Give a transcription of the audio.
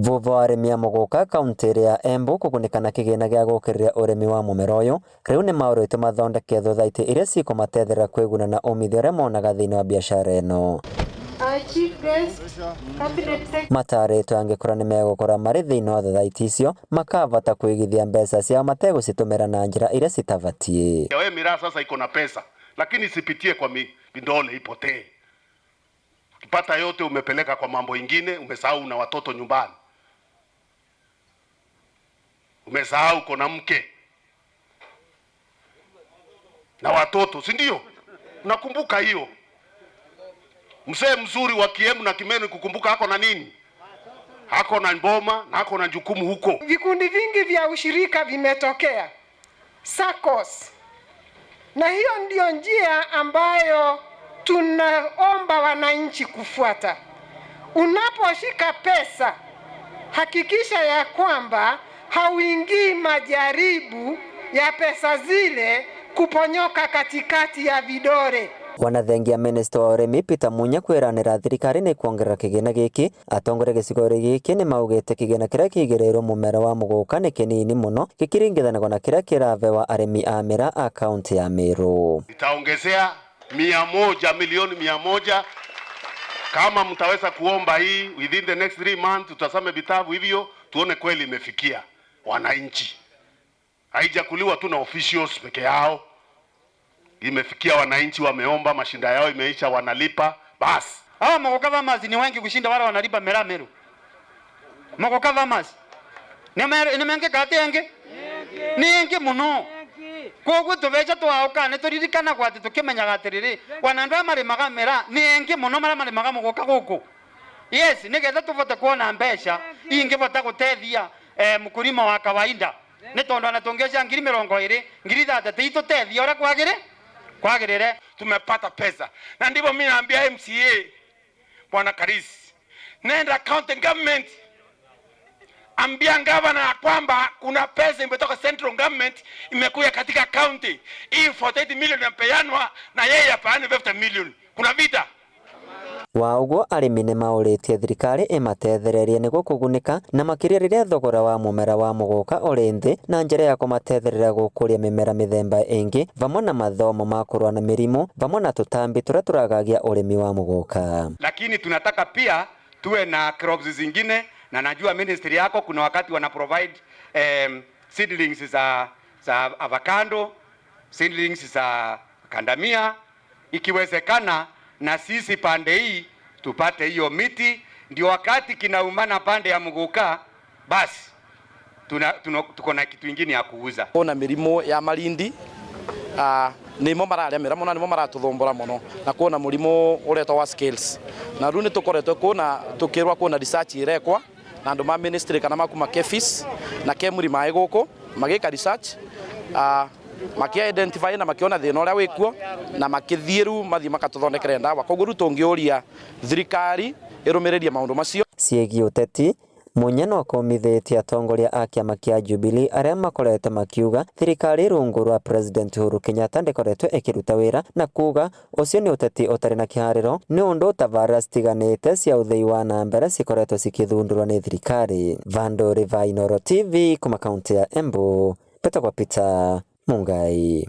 Vutha wa arimi a muguka kaunti ya Embu kugunĩkana kĩgĩna gĩa gũkĩrĩria ũrĩmi wa mũmera ũyũ, rĩu nĩ maũrĩte mathondeke thothaitĩ iria cikũmatetherera kwĩguna na umithio ũrĩa monaga thĩinĩ wa biacara ĩno. Matarĩtwo angĩkorwo nĩ megũkora marĩ thĩinĩ wa thothaitĩ icio makabata kwĩgithia mbeca ciao mategũcitũmĩra na njĩra iria citabatiĩ. Wewe miraa sasa iko na pesa lakini sipitie kwa vidole ipotee. Ukipata yote umepeleka kwa mambo ingine, umesahau na watoto nyumbani. Umesahau kuna mke na watoto, si ndio? Unakumbuka hiyo? Mzee mzuri wa Kiemu na Kimeni kukumbuka hako na nini? Hako na mboma na hako na jukumu huko. Vikundi vingi vya ushirika vimetokea, SACCOS, na hiyo ndio njia ambayo tunaomba wananchi kufuata. Unaposhika pesa, hakikisha ya kwamba hauingii majaribu ya pesa zile kuponyoka katikati ya vidole. Wanathengia Minister wa Ũrĩmi Peter Munya kwĩranĩra thirikari nĩ kuongerera kĩgĩna gĩkĩ. Atongoria gĩcigo gĩkĩ nĩ maugĩte kĩgĩna kĩrĩa kĩigĩrĩirwo mũmera wa mũgũka nĩ kĩnini mũno gĩkĩringithanĩrio na kĩrĩa kĩrahewa arĩmi a mĩraa a kaunti ya Meru. Itaongezea 100 milioni 100 kama mtaweza kuomba hii within the next 3 months. Tutasame vitabu hivyo tuone kweli imefikia wananchi, haijakuliwa tu na officials peke yao, imefikia wananchi, wameomba, mashinda yao imeisha, wanalipa basi. Hao Mogoka Farmers ni wengi kushinda wale wanalipa Mera Meru. Mogoka Farmers ni mengi kati yange ni yengi muno koguo tubeca twaukane turirikana kwati tukimenyaga atiriri wanandu amarimaga Mera ni yengi muno marimaga Mogoka guku. Yes, nigetha tuvote kuona mbeca ingivota gutethia mkulima wa kawaida ni tondu anatongesha 20,000 30 itutethia ora kwagirire. Tumepata pesa na ndivyo mimi naambia MCA Bwana Karisi, nenda county government, ambia gavana ya kwamba kuna pesa imetoka central government imekuja katika county hii 48 million inapeanwa na yeye apaane 50 million. Kuna vita wa ũguo arĩmi nĩ maũrĩtie thirikari ĩmatethererie nĩguo kũgunĩka na makĩria rĩrĩa thogora wa mũmera wa mũgũka ũrĩ thĩ na njĩra ya kũmatetherera gũkũria mĩmera mĩthemba ĩngĩ vamwe na mathomo ma kũrũa na mĩrimũ vamwe na tũtambi tũrĩa tũragagia ũrĩmi wa mũgũka. Lakini tunataka pia tuwe na crops zingine, na najua ministry yako kuna wakati wana provide seedlings za avocado, seedlings za kandamia. Ikiwezekana na sisi pande hii tupate hiyo miti, ndio wakati kinaumana pande ya muguka basi tuko na kitu kingine ya kuuza. Kuna mirimo ya marindi nimo mararemera muno, nimo maratuthumbura muno, na kuna murimo uretwa wa scales, na runi tukoretwe kuna tukirwa kuna research irekwa na andu ma ministry kana makuma KEPHIS na KEMRI mai guku magika research makia identify na makiona thina uria wikuo na makithieru mathi makatuthondekera ndawa. Koguo ru tungioria thirikari irumirerie maundu macio ciĩgiĩ ũteti. Munya no akomithitie atongoria a kĩama kĩa Jubilee arĩa makoretwo makiuga thirikari rungu rwa President Uhuru Kenyatta ndĩkoretwo ĩkĩruta wĩra na kuga ũcio nĩ ũteti ũtarĩ na kĩharĩro nĩ ũndũ tabarĩra citiganĩte cia ũthii wa na mbere cikoretwo cikĩthundũrwo nĩ thirikari. Vandũ Riva Inooro TV kuma kaunti ya Embu. Peter Mungai.